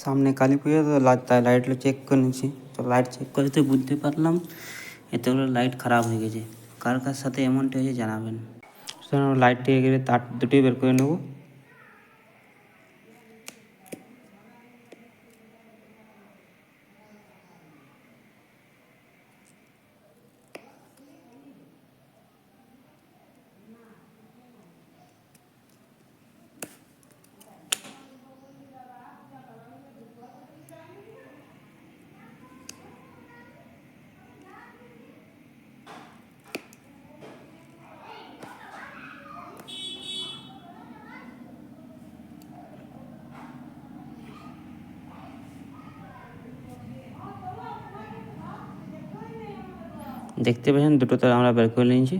সামনে কালী পুজো তো তাই লাইটগুলো চেক করে নিচ্ছি। তো লাইট চেক করে তো বুঝতে পারলাম এতগুলো লাইট খারাপ হয়ে গেছে। কার কার সাথে এমনটা হয়েছে জানাবেন। লাইট থেকে গেলে তার দুটোই বের করে নেবো। দেখতে পাচ্ছেন দুটো তার আমরা বের করে নিয়েছি।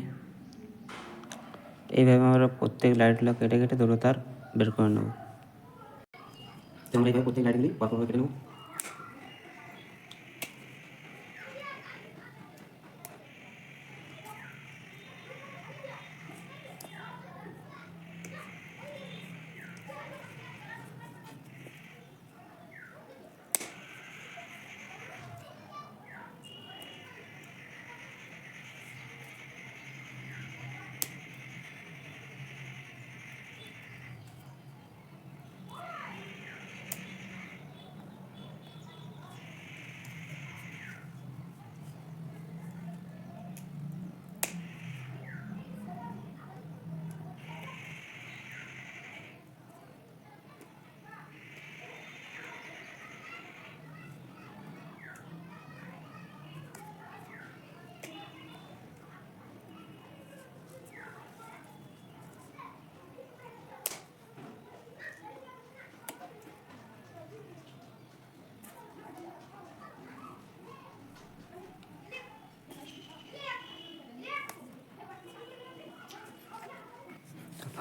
এইভাবে আমরা প্রত্যেক লাইটগুলো কেটে কেটে দুটো তার বের করে নেব। আমরা এইভাবে প্রত্যেক লাইটগুলি পরপর কেটে নেব।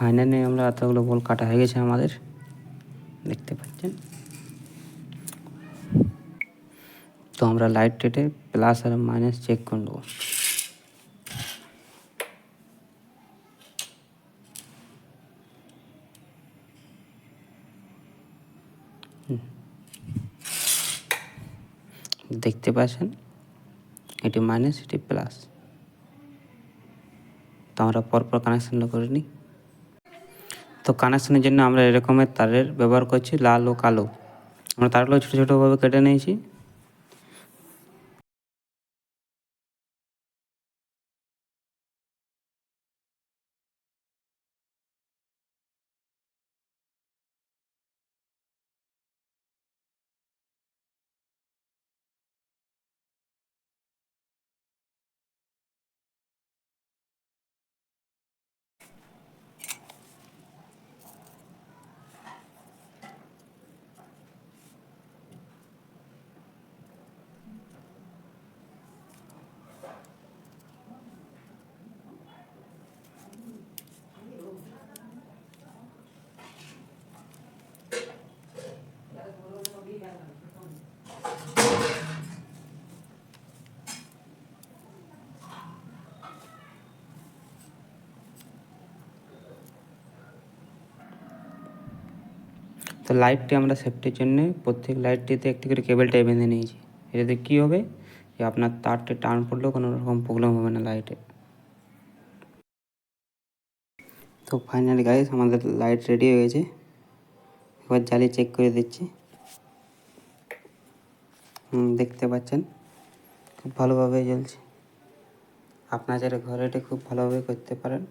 ফাইনালি আমরা এতগুলো বল কাটা হয়ে গেছে আমাদের, দেখতে পাচ্ছেন। তো আমরা লাইট টেটে প্লাস আর মাইনাস চেক করে নেবো। দেখতে পাচ্ছেন এটি মাইনাস এটি প্লাস। তো আমরা পরপর কানেকশানটা করে নিই। তো কানেকশানের জন্য আমরা এরকমের তারের ব্যবহার করছি, লাল ও কালো। আমরা তারগুলো ছোটো ছোটোভাবে কেটে নিয়েছি। তো লাইটটি আমরা সেফটির জন্য প্রত্যেক লাইটটিতে একটি করে কেবলটাই বেঁধে নিয়েছি। এটাতে কী হবে যে আপনার তারটা টান পড়লেও কোনো রকম প্রবলেম হবে না লাইটে। তো ফাইনালি গাইস আমাদের লাইট রেডি হয়ে গেছে। এবার জ্বালিয়ে চেক করে দিচ্ছি। দেখতে পাচ্ছেন খুব ভালোভাবে জ্বলছে। আপনারা যারা ঘরে এটা খুব ভালোভাবে করতে পারেন।